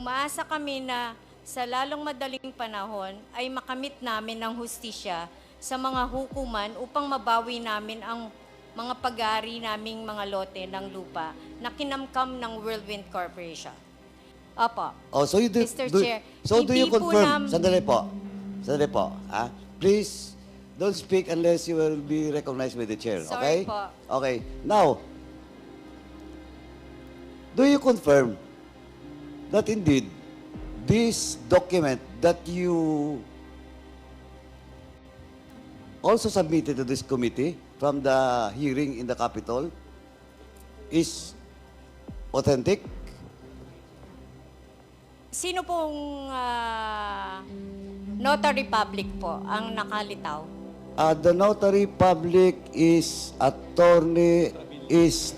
Umaasa kami na sa lalong madaling panahon ay makamit namin ang hustisya sa mga hukuman upang mabawi namin ang mga pag-aari naming mga lote ng lupa na kinamkam ng Whirlwind Corporation. Opo. Oh, so you do, Mr. do- Chair, so do you hindi po confirm? Sandali po. Sandali po. Please, don't speak unless you will be recognized by the chair. Sorry Okay? po. Okay. Now, do you confirm that indeed this document that you also submitted to this committee from the hearing in the Capitol is authentic? Sino pong notary public po ang nakalitaw? The notary public is attorney is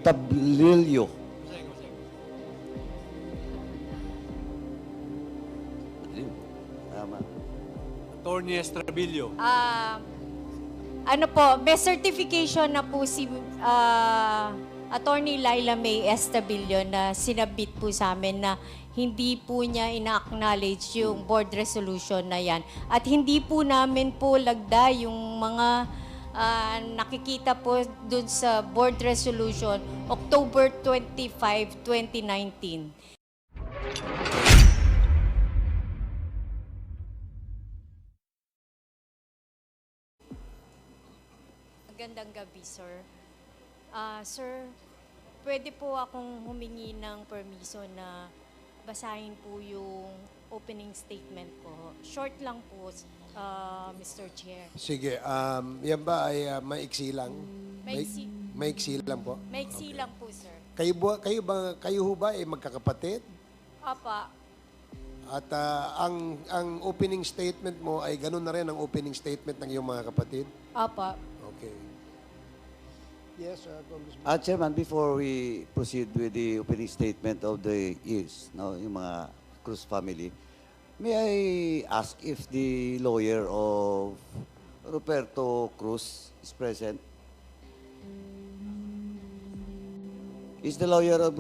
Tablilio. Tama. Attorney Estrabillo. Ano po, may certification na po si Attorney Laila May Estabillo na sinabit po sa amin na hindi po niya ina-acknowledge yung board resolution na yan. At hindi po namin po lagda yung mga nakikita po dun sa board resolution October 25, 2019. Magandang gabi, sir. Sir, pwede po akong humingi ng permiso na basahin po yung opening statement ko. Short lang po, Mr. Chair. Sige, yan ba ay maiksi lang? Maiksi. Maiksi lang po? Maiksi lang po, sir. Kayo ho ba ay magkakapatid? Apa, At ang opening statement mo ay ganun na rin ang opening statement ng iyong mga kapatid? apa. Okay. Yes, Congressman. Chairman, before we proceed with the opening statement of the years, no, yung mga Cruz family, may I ask if the lawyer of Roberto Cruz is present? Is the lawyer of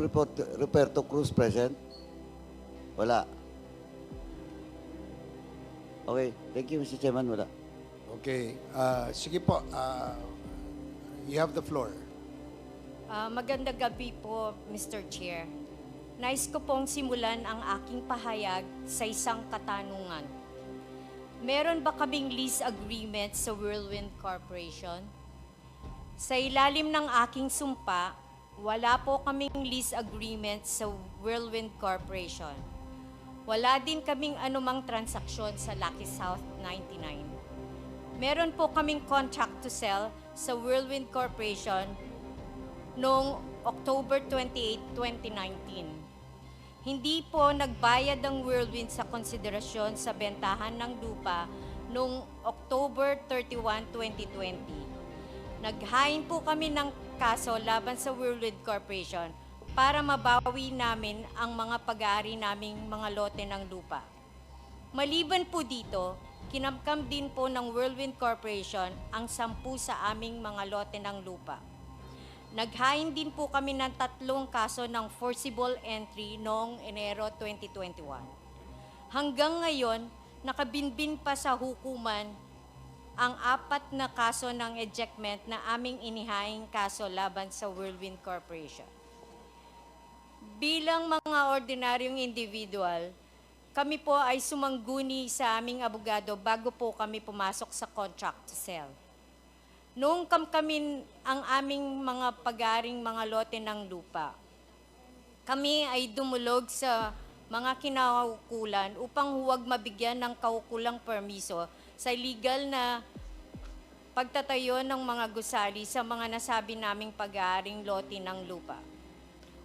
Roberto Cruz present? Wala. Okay, thank you, Mr. Chairman. Wala. Okay. Sige po. You have the floor. Magandang gabi po, Mr. Chair. Nais ko pong simulan ang aking pahayag sa isang katanungan. Meron ba kaming lease agreement sa Whirlwind Corporation? Sa ilalim ng aking sumpa, wala po kaming lease agreement sa Whirlwind Corporation. Wala din kaming anumang transaksyon sa Lucky South 99. Meron po kaming contract to sell sa Whirlwind Corporation noong October 28, 2019. Hindi po nagbayad ang Whirlwind sa konsiderasyon sa bentahan ng lupa noong October 31, 2020. Naghain po kami ng kaso laban sa Whirlwind Corporation para mabawi namin ang mga pag-aari naming mga lote ng lupa. Maliban po dito, kinamkam din po ng Whirlwind Corporation ang 10 sa aming mga lote ng lupa. Naghain din po kami ng 3 kaso ng forcible entry noong Enero 2021. Hanggang ngayon, nakabinbin pa sa hukuman ang 4 na kaso ng ejectment na aming inihaing kaso laban sa Whirlwind Corporation. Bilang mga ordinaryong individual, kami po ay sumangguni sa aming abogado bago po kami pumasok sa contract to sell. Noong kami ang aming mga pag-aring mga lote ng lupa, kami ay dumulog sa mga kinaukulan upang huwag mabigyan ng kaukulang permiso sa legal na pagtatayo ng mga gusali sa mga nasabi naming pag-aaring lote ng lupa.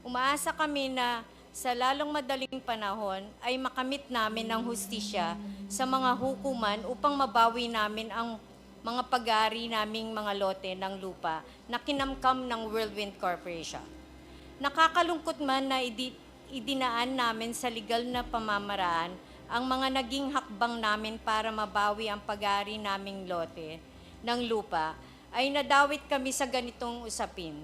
Umaasa kami na sa lalong madaling panahon ay makamit namin ng hustisya sa mga hukuman upang mabawi namin ang mga pag-aari naming mga lote ng lupa na kinamkam ng Whirlwind Corporation. Nakakalungkot man na idinaan namin sa legal na pamamaraan ang mga naging hakbang namin para mabawi ang pag-aari naming lote ng lupa, ay nadawit kami sa ganitong usapin.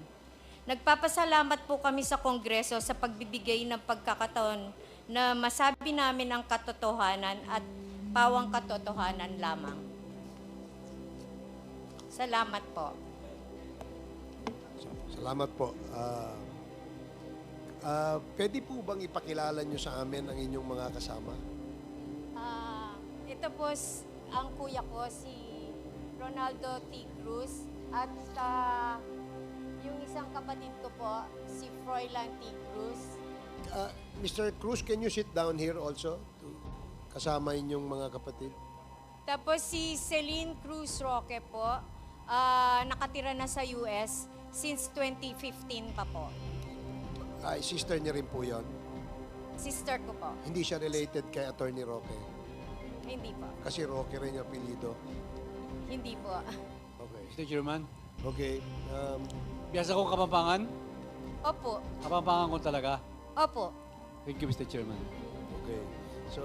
Nagpapasalamat po kami sa Kongreso sa pagbibigay ng pagkakataon na masabi namin ang katotohanan at pawang katotohanan lamang. Salamat po. Salamat po. Pwede po bang ipakilala nyo sa amin ang inyong mga kasama? Ito po ang kuya ko, si Ronaldo T. Cruz, at yung isang kapatid ko po, si Froilan T. Cruz. Mr. Cruz, can you sit down here also? Kasama inyong mga kapatid. Tapos si Celine Cruz Roque po, nakatira na sa US since 2015 pa po. Ay, sister niya rin po yon. Sister ko po. Hindi siya related kay Attorney Roque. Hindi po. Kasi Roque rin yung apelido. Hindi po. Okay. Mr. Chairman, Okay. biyasa kong Kapampangan. Opo. Kapampangan ko talaga. Opo. Thank you, Mr. Chairman. Okay. So,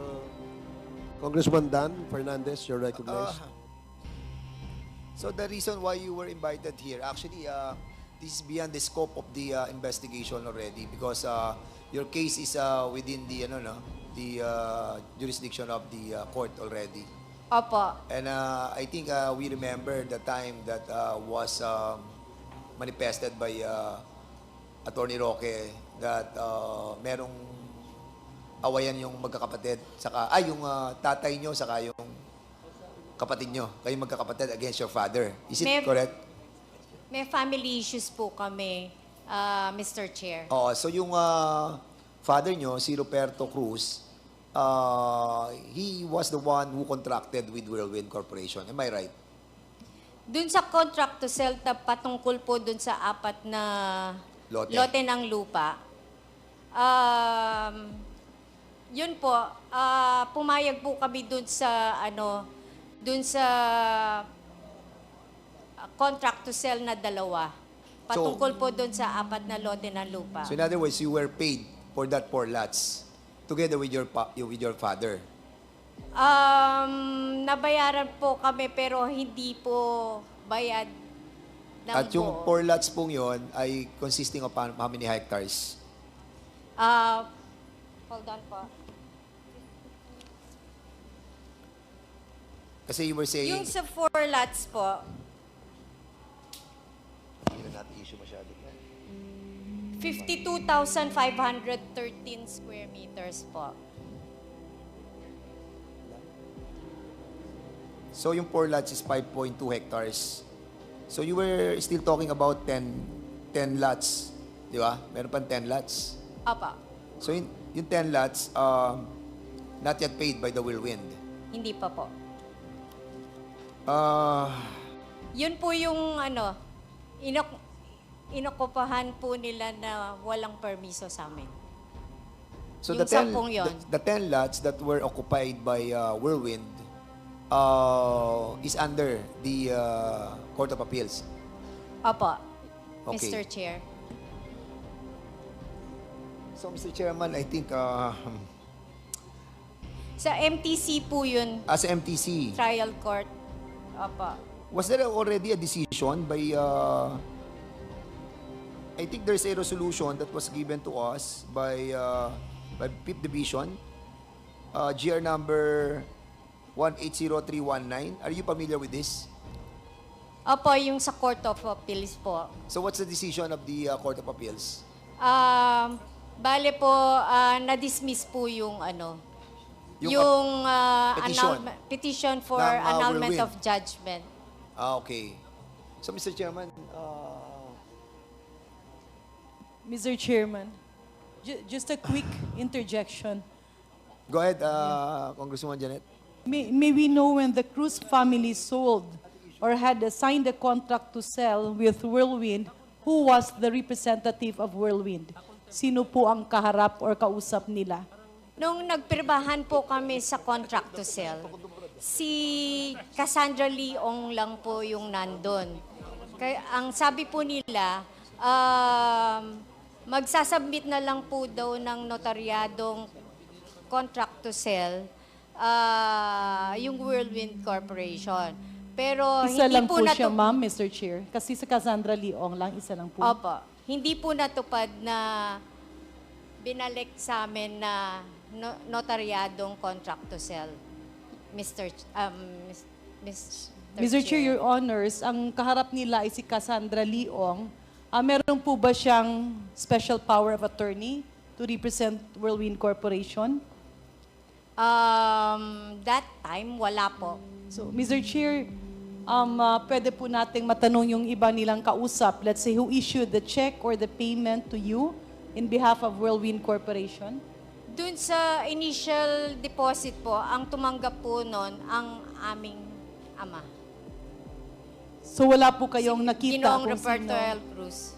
Congressman Dan Fernandez, you're recognized. So the reason why you were invited here, actually, this is beyond the scope of the investigation already because your case is within the jurisdiction of the court already. Opo. And I think we remember the time that was manifested by Attorney Roque that merong awayan yung magkakapatid, saka yung tatay nyo, saka yung kapatid nyo, kayong magkakapatid against your father. Is it correct? May family issues po kami, Mr. Chair. Oo, so yung father nyo, si Roberto Cruz, he was the one who contracted with Whirlwind Corporation. Am I right? Dun sa contract to sell, patungkol po dun sa 4 na lote ng lupa, yun po, pumayag po kami dun sa, contract to sell na 2. Patungkol po dun sa 4 na lote ng lupa. So in other words, you were paid for that 4 lots together with your father. Nabayaran po kami pero hindi po bayad ng At yung buo. 4 lots pong yon ay consisting of how many hectares? Hold on po. Kasi you were saying... Yung sa 4 lots po, Hindi na natin issue masyado. 52,513 square meters po. So yung 4 lots is 5.2 hectares. So you were still talking about 10 lots, di ba? Meron pang 10 lots. Apa, So yung 10 lots, not yet paid by the Whirlwind. hindi pa po. Uh, Yun po yung inokupahan po nila na walang permiso sa amin. so Yung 10 yun. the 10 lots that were occupied by Whirlwind is under the Court of Appeals. Apa, Okay. Mr. Chair. So Mr. Chairman, I think Sa MTC po yun, as MTC, trial court. Apa. was there already a decision by, I think there's a resolution that was given to us by 5th Division, GR number 180319. Are you familiar with this? Opo, yung sa Court of Appeals po. So what's the decision of the Court of Appeals? Bale po, na-dismiss po yung Yung yung petition. petition for Ng, annulment Whirlwind. of judgment. Okay. So Mr. Chairman, Mr. Chairman, just a quick interjection. go ahead, Congresswoman Janet. May we know when the Cruz family sold or had signed a contract to sell with Whirlwind, who was the representative of Whirlwind? Sino po ang kaharap or kausap nila? Nung nagpirmahan po kami sa contract to sell, si Cassandra Leong lang po yung nandun. Kaya ang sabi po nila, magsasubmit na lang po daw ng notaryadong contract to sell yung Whirlwind Corporation. Pero Isa hindi lang po siya, natu- ma'am, Mr. Chair. Kasi sa Cassandra Leong lang, isa lang po. Opo. hindi po natupad na binalik sa amin na notaryadong contract to sell. Mr. Chair, Your Honors, ang kaharap nila ay si Cassandra Leong. Meron po ba siyang special power of attorney to represent Whirlwind Corporation? That time, wala po. So, Mr. Chair, pwede po nating matanong yung iba nilang kausap. Let's say, who issued the check or the payment to you in behalf of Whirlwind Corporation? Dun sa initial deposit po, ang tumanggap po nun ang aming ama. So, wala po kayong nakita Ginoong kung Roberto sino? L. Cruz.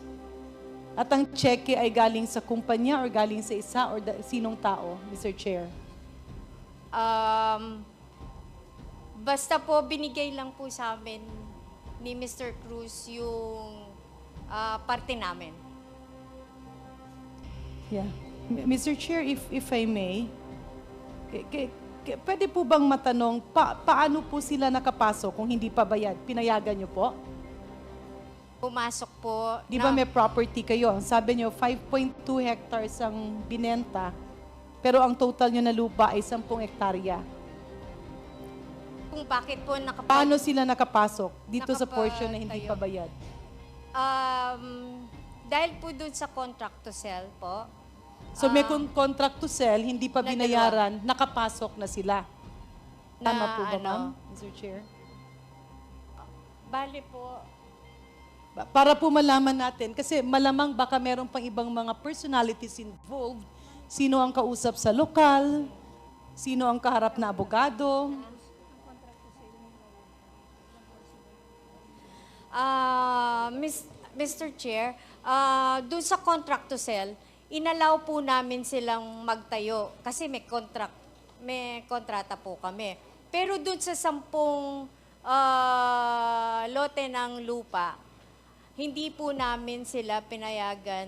At ang cheque ay galing sa kumpanya or galing sa isa or sinong tao, Mr. Chair? Basta po binigay lang po sa amin ni Mr. Cruz yung parte namin. Yeah. Mr. Chair, if I may, pwede po bang matanong, paano po sila nakapasok kung hindi pa bayad? Pinayagan niyo po? Pumasok po. Di ba may property kayo? Sabi niyo, 5.2 hectares ang binenta, pero ang total niyo na lupa ay 10 hektarya. Kung bakit po Paano sila nakapasok dito sa portion na hindi pa Nakapagtayo. bayad? Dahil po dun sa contract to sell po. So may contract to sell, hindi pa na binayaran, nakapasok na sila. Tama Na po ba, ano? ma'am, Mr. Chair? Bali po, Para po malaman natin, kasi malamang baka meron pang ibang mga personalities involved. Sino ang kausap sa lokal? Sino ang kaharap na abogado? Mr. Chair, doon sa contract to sell, inalaw po namin silang magtayo kasi may kontrata po kami. Pero doon sa 10 lote ng lupa, hindi po namin sila pinayagan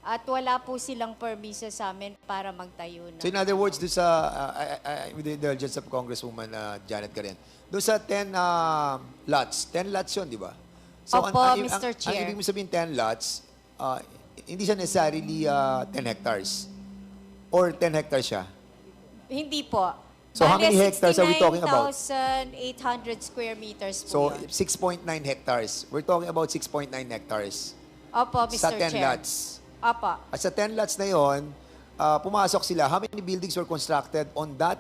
at wala po silang permiso sa amin para magtayo na. So in other words, doon sa, with the indulgence of Congresswoman Janet Karen, doon sa 10 lots, 10 lots yun, di ba? Opo, Mr. Ang Chair. ibig mo sabihin 10 lots, hindi siya necessarily 10 hectares. Or 10 hectares siya. Hindi po. So how many hectares are we talking about? 69,800 square meters So po yun. 6.9 hectares. We're talking about 6.9 hectares. Opo, Mr. Sa 10 Chair. lots. Opo. At sa 10 lots na yon, pumasok sila. How many buildings were constructed on that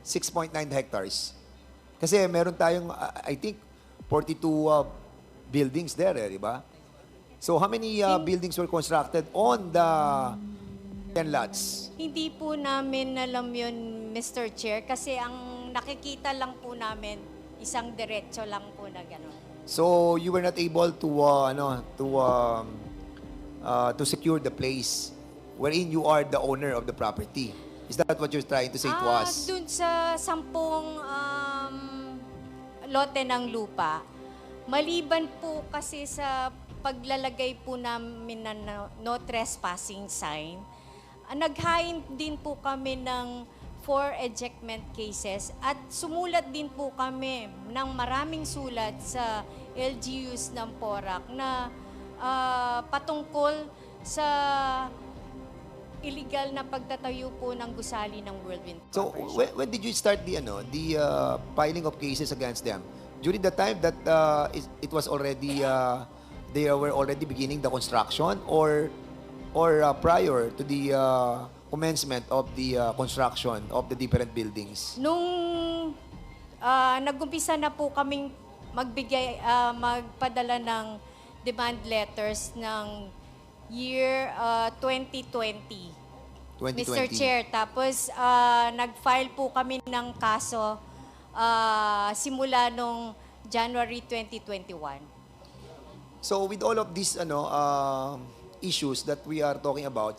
6.9 hectares? Kasi meron tayong, I think, 42 buildings there, di ba? So how many buildings were constructed on the 10 lots? Hindi po namin alam yun, Mr. Chair, kasi ang nakikita lang po namin, isang diretso lang po na gano'n. So you were not able to secure the place wherein you are the owner of the property. Is that what you're trying to say to us? Dun sa 10 lote ng lupa, maliban po kasi sa paglalagay po namin na no trespassing sign, naghain din po kami ng 4 ejectment cases at sumulat din po kami ng maraming sulat sa LGUs ng PORAC na patungkol sa illegal na pagtatayo po ng gusali ng Whirlwind So Corporation. when did you start the filing of cases against them? During the time that it was already they were already beginning the construction or prior to the commencement of the construction of the different buildings? Nung nag-umpisa na po kaming magpadala ng demand letters ng year 2020. 2020. Mr. Chair, tapos nag-file po kami ng kaso simula nung January 2021. So with all of these issues that we are talking about,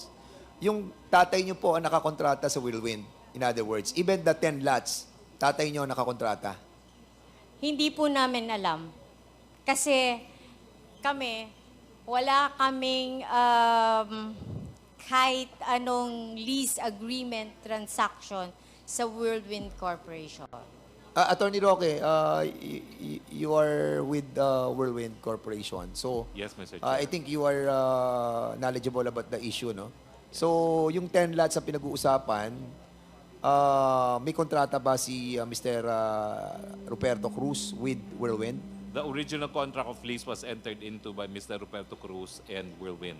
yung tatay niyo po ang nakakontrata sa Whirlwind. In other words, even the 10 lots, tatay niyo ang nakakontrata. Hindi po namin alam. Kasi kami, wala kaming kahit anong lease agreement transaction sa Whirlwind Corporation. Attorney Roque, you are with Whirlwind Corporation. So, Yes, Mr. I Chair. think you are knowledgeable about the issue, no? So, yung 10 lots na pinag-uusapan, may kontrata ba si Mr. Ruperto Cruz with Whirlwind? The original contract of lease was entered into by Mr. Roberto Cruz and Whirlwind,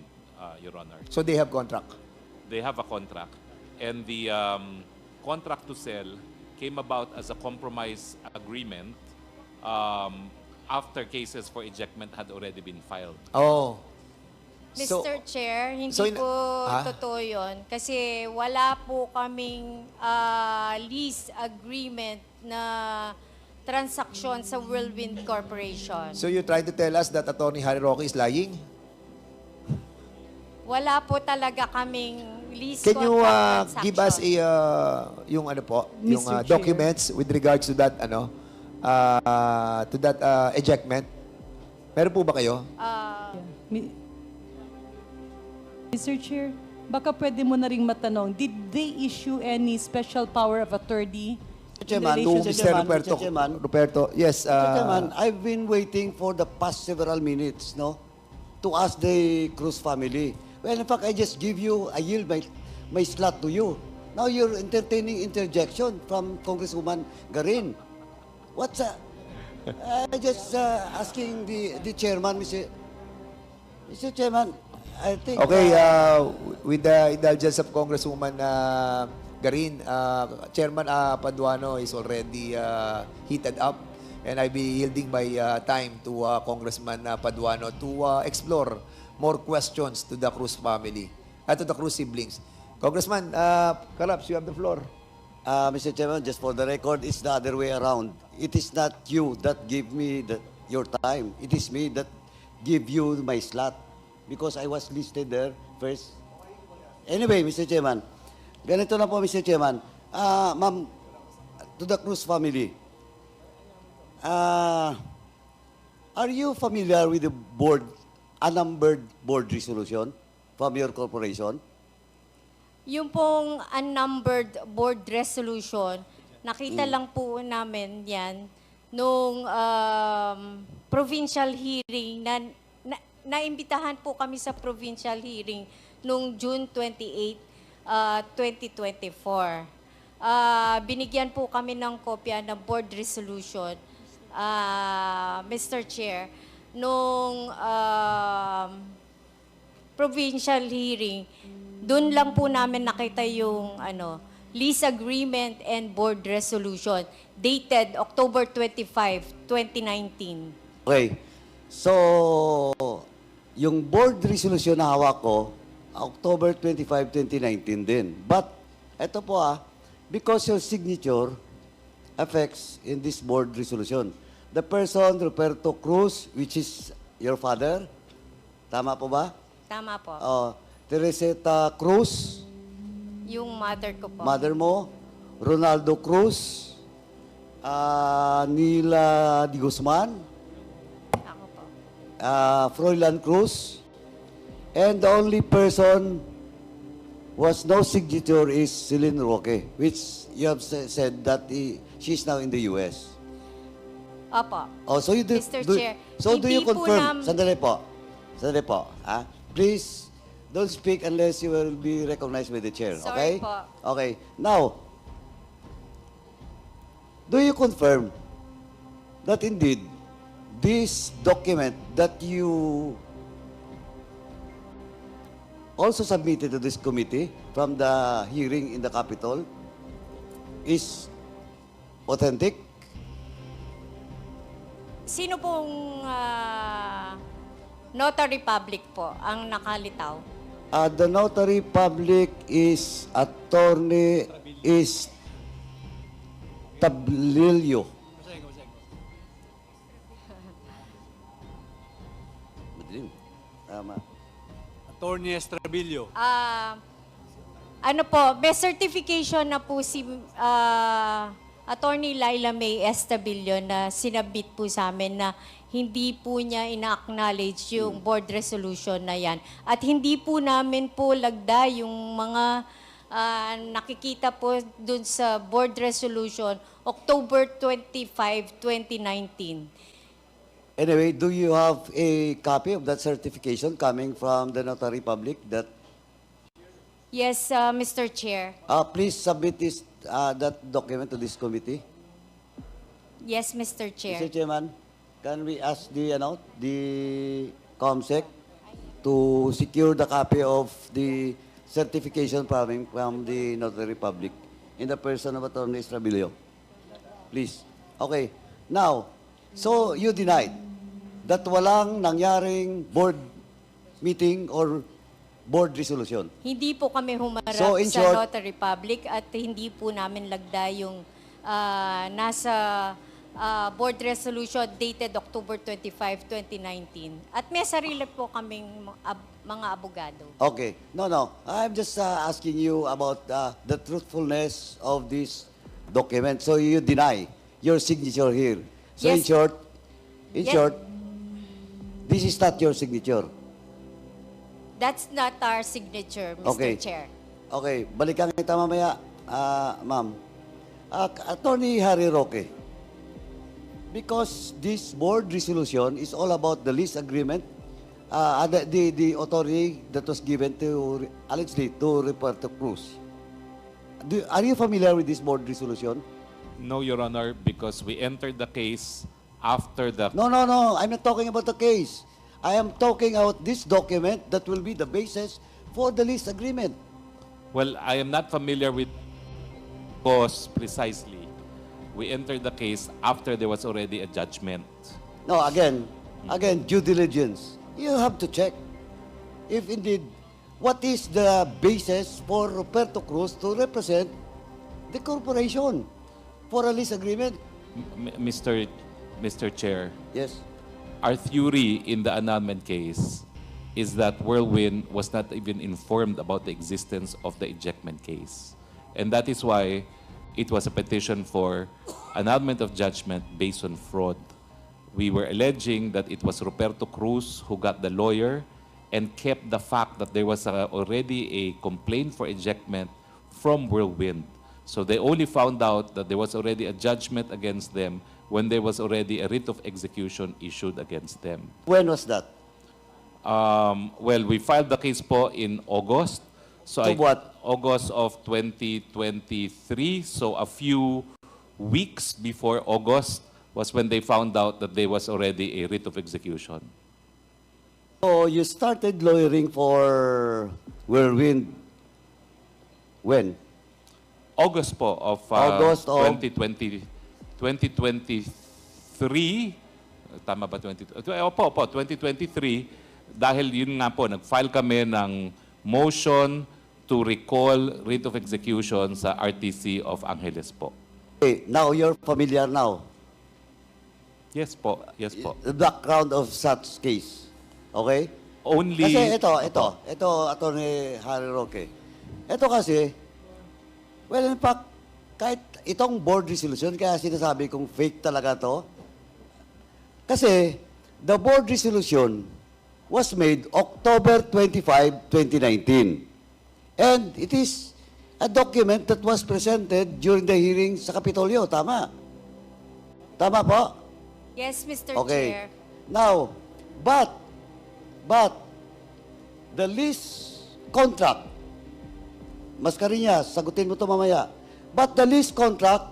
Your Honor. So, they have contract. They have a contract. And the contract to sell came about as a compromise agreement after cases for ejectment had already been filed. Oh. Mr. Chair, hindi so in- po Ah? totoo yun. Kasi wala po kaming lease agreement na transaksyon sa Whirlwind Corporation. So, you trying to tell us that Attorney Harry Roque is lying? Wala po talaga kaming lease Can you contract give us transaction. yung ano po, yung Mr. Chair. documents with regards to that ejectment? Meron po ba kayo? Mi- Mr. Chair, baka pwede mo na ring matanong, did they issue any special power of attorney in Chairman, relation Mr. to Chairman, Roberto, Mr. Chairman. Roberto, yes. Mr. Chairman, I've been waiting for the past several minutes, no, to ask the Cruz family. Well, in fact, I just yield my slot to you. Now you're entertaining interjection from Congresswoman Garin. What's just asking the chairman, Mr. Chairman, I think... Okay, with the indulgence of Congresswoman Garin, Chairman Paduano is already heated up, and I'll be yielding my time to Congressman Paduano to explore more questions to the Cruz family, to the Cruz siblings. Congressman, perhaps you have the floor. Mr. Chairman, just for the record, it's the other way around. It is not you that give me your time. It is me that give you my slot because I was listed there first. Anyway, Mr. Chairman, ganito na po, Mr. Chairman. Ma'am, to the Cruz family, are you familiar with the unnumbered board resolution from your corporation? Yung pong unnumbered board resolution, nakita lang po namin yan nung provincial hearing naimbitahan po kami sa provincial hearing nung June 28, 2024. Binigyan po kami ng kopya ng board resolution, Mr. Chair, nung provincial hearing. Doon lang po namin nakita yung lease agreement and board resolution dated October 25, 2019. Okay. So, yung board resolution na hawak ko, October 25, 2019 din. But, eto po because your signature affects in this board resolution. The person, Roberto Cruz, which is your father, tama po ba? Tama po. Teresita Cruz, Yung mother ko po. mother mo, Ronaldo Cruz, Nila Di Guzman, Ako po. Froilan Cruz, and the only person was no signature is Celine Roque, which you have said that she's now in the U.S. Opo. Oh, so you do, Mr. Chair, so do you hindi po confirm? Sandali po. Please, don't speak unless you will be recognized by the chair. Sorry Okay? po. Okay. Now, do you confirm that indeed this document that you also submitted to this committee from the hearing in the Capitol is authentic? Sino pong notary public po ang nakalitaw? The notary public is attorney is Tablilio. Madilim. Tama. Attorney Estrabillo. Ano po, may certification na po si Attorney Laila May Estabillo na sinabit po sa amin na hindi po niya ina-acknowledge yung board resolution na yan. At hindi po namin po lagda yung mga nakikita po dun sa board resolution, October 25, 2019. Anyway, do you have a copy of that certification coming from the notary public that Yes, Mr. Chair. please submit that document to this committee? Yes, Mr. Chair. Mr. Chairman, can we ask the COMSEC to secure the copy of the certification from the notary public in the person of Attorney Estrabilio? Please. Okay. Now, so you denied that walang nangyaring board meeting or board resolution. Hindi po kami humarap So, in sa short- Notary Public at hindi po namin lagda yung nasa board resolution dated October 25, 2019. At may sarili po kaming mga abogado. Okay. No. I'm just asking you about the truthfulness of this document. So you deny your signature here. So in Yes. short, Yes. this is not your signature. That's not our signature, Mr. Okay. Chair. Okay, balikan kita mamaya, ma'am. Attorney Harry Roque, because this board resolution is all about the lease agreement, the authority that was given to, allegedly, to Roberto Cruz. Are you familiar with this board resolution? No, Your Honor, because we entered the case after the... No. I'm not talking about the case. I am talking about this document that will be the basis for the lease agreement. Well, I am not familiar with because precisely we entered the case after there was already a judgment. No, again, due diligence. You have to check if indeed what is the basis for Roberto Cruz to represent the corporation for a lease agreement. Mr. Chair, Yes. our theory in the annulment case is that Whirlwind was not even informed about the existence of the ejectment case. And that is why it was a petition for annulment of judgment based on fraud. We were alleging that it was Roberto Cruz who got the lawyer and kept the fact that there was already a complaint for ejectment from Whirlwind. So they only found out that there was already a judgment against them when there was already a writ of execution issued against them. When was that? Well, we filed the case po in August. So To what? August of 2023. So a few weeks before August was when they found out that there was already a writ of execution. So you started lawyering for Whirlwind when? August po of, August of- 2023. Tama ba 2023? Dahil yun nga po, nag-file kami ng motion to recall writ of execution sa RTC of Angeles po. Okay, now you're familiar now. Yes po, yes po. The background of such case. Okay? Only... Kasi ito, Attorney Harry Roque. Ito kasi, well, in fact, kahit itong board resolution, kaya sinasabi kong fake talaga to. Kasi, the board resolution was made October 25, 2019. And it is a document that was presented during the hearing sa Kapitolyo. Tama? Tama po? Yes, Mr. Okay. Chair. Now, but the lease contract, Mascareñas, sagutin mo to mamaya. But the lease contract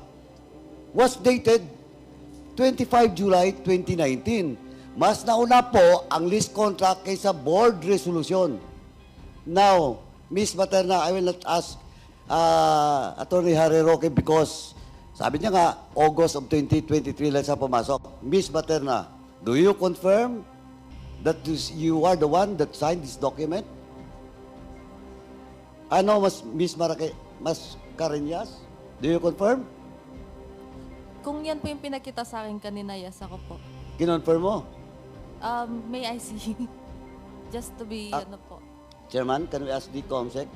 was dated 25 July 2019. Mas nauna po ang lease contract kaysa board resolution. Now, Ms. Materna, I will not ask Attorney Harry Roque because sabi niya nga, August of 2023 lang siya pumasok. Ms. Materna, do you confirm that you are the one that signed this document? Ano, Ms. Mascareñas? Do you confirm? Kung yan po yung pinakita sa akin kanina, yes ako po. Kinonfirm mo? May I see? Just to be, ano po. Chairman, can we ask the COMSEC?